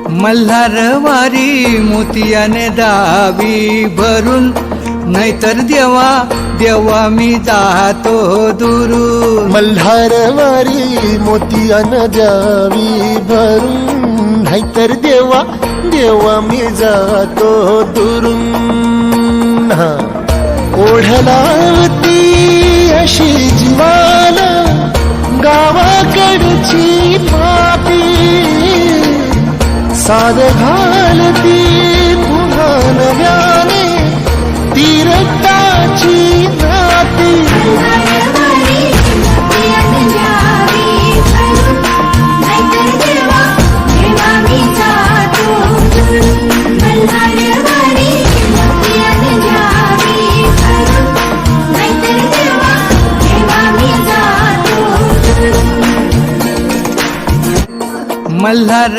मल्हारवारी मोतियाने दावी भरून, नाहीतर देवा देवा मी जातो दुरून. मल्हारवारी मोतियाने द्यावी भरून, नाहीतर देवा देवा मी जातो दुरून. ओढलावती अशी जीवाला गावाकडची माती, साध घालती पुन्हा नव्याने ती रक्ताची नाती. मल्हार